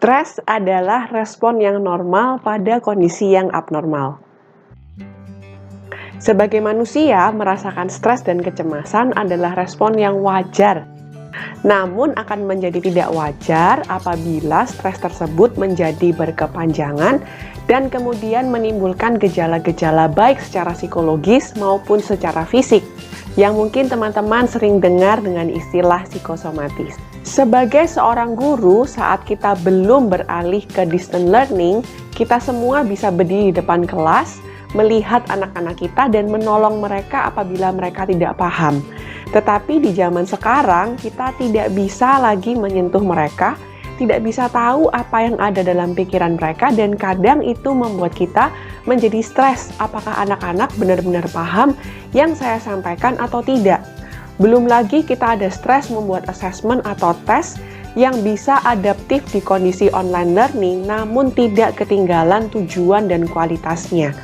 Stres adalah respon yang normal pada kondisi yang abnormal. Sebagai manusia, merasakan stres dan kecemasan adalah respon yang wajar. Namun akan menjadi tidak wajar apabila stres tersebut menjadi berkepanjangan dan kemudian menimbulkan gejala-gejala baik secara psikologis maupun secara fisik, yang mungkin teman-teman sering dengar dengan istilah psikosomatis. Sebagai seorang guru, saat kita belum beralih ke distance learning, kita semua bisa berdiri di depan kelas, melihat anak-anak kita dan menolong mereka apabila mereka tidak paham. Tetapi di zaman sekarang, kita tidak bisa lagi menyentuh mereka, tidak bisa tahu apa yang ada dalam pikiran mereka, dan kadang itu membuat kita menjadi stres apakah anak-anak benar-benar paham yang saya sampaikan atau tidak. Belum lagi kita ada stres membuat assessment atau tes yang bisa adaptif di kondisi online learning namun tidak ketinggalan tujuan dan kualitasnya.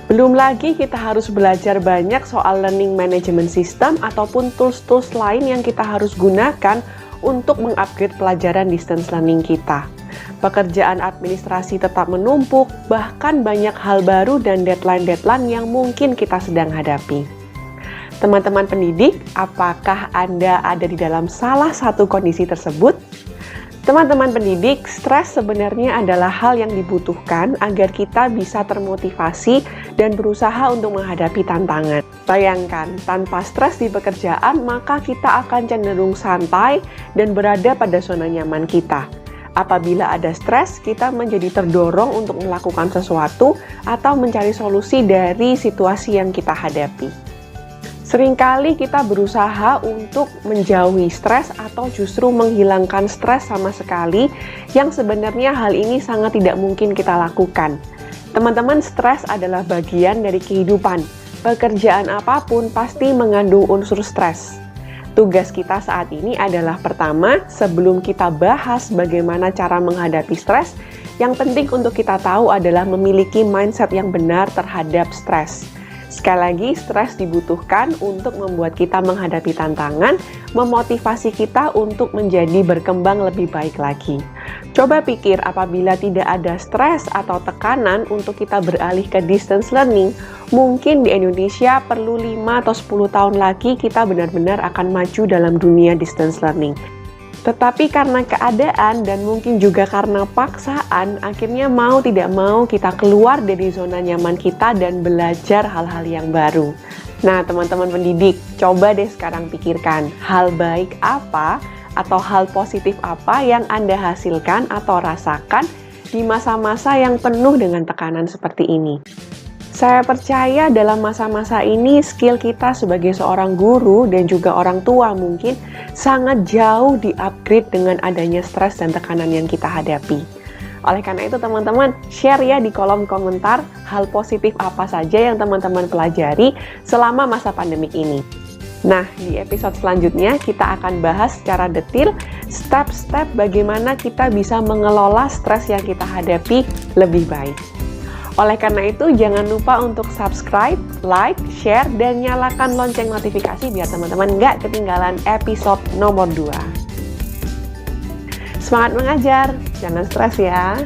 Belum lagi kita harus belajar banyak soal learning management system ataupun tools-tools lain yang kita harus gunakan untuk mengupgrade pelajaran distance learning kita. Pekerjaan administrasi tetap menumpuk, bahkan banyak hal baru dan deadline-deadline yang mungkin kita sedang hadapi. Teman-teman pendidik, apakah Anda ada di dalam salah satu kondisi tersebut? Teman-teman pendidik, stres sebenarnya adalah hal yang dibutuhkan agar kita bisa termotivasi dan berusaha untuk menghadapi tantangan. Bayangkan, tanpa stres di pekerjaan, maka kita akan cenderung santai dan berada pada zona nyaman kita. Apabila ada stres, kita menjadi terdorong untuk melakukan sesuatu atau mencari solusi dari situasi yang kita hadapi. Seringkali kita berusaha untuk menjauhi stres atau justru menghilangkan stres sama sekali, yang sebenarnya hal ini sangat tidak mungkin kita lakukan. Teman-teman, stres adalah bagian dari kehidupan. Pekerjaan apapun pasti mengandung unsur stres. Tugas kita saat ini adalah pertama, sebelum kita bahas bagaimana cara menghadapi stres, yang penting untuk kita tahu adalah memiliki mindset yang benar terhadap stres. Sekali lagi, stres dibutuhkan untuk membuat kita menghadapi tantangan, memotivasi kita untuk menjadi berkembang lebih baik lagi. Coba pikir apabila tidak ada stres atau tekanan untuk kita beralih ke distance learning, mungkin di Indonesia perlu 5 atau 10 tahun lagi kita benar-benar akan maju dalam dunia distance learning. Tetapi karena keadaan dan mungkin juga karena paksaan, akhirnya mau tidak mau kita keluar dari zona nyaman kita dan belajar hal-hal yang baru. Nah, teman-teman pendidik, coba deh sekarang pikirkan hal baik apa atau hal positif apa yang Anda hasilkan atau rasakan di masa-masa yang penuh dengan tekanan seperti ini. Saya percaya dalam masa-masa ini skill kita sebagai seorang guru dan juga orang tua mungkin sangat jauh di-upgrade dengan adanya stres dan tekanan yang kita hadapi. Oleh karena itu teman-teman, share ya di kolom komentar hal positif apa saja yang teman-teman pelajari selama masa pandemik ini. Nah, di episode selanjutnya kita akan bahas secara detail step-step bagaimana kita bisa mengelola stres yang kita hadapi lebih baik. Oleh karena itu, jangan lupa untuk subscribe, like, share, dan nyalakan lonceng notifikasi biar teman-teman nggak ketinggalan episode nomor 2. Semangat mengajar, jangan stres ya!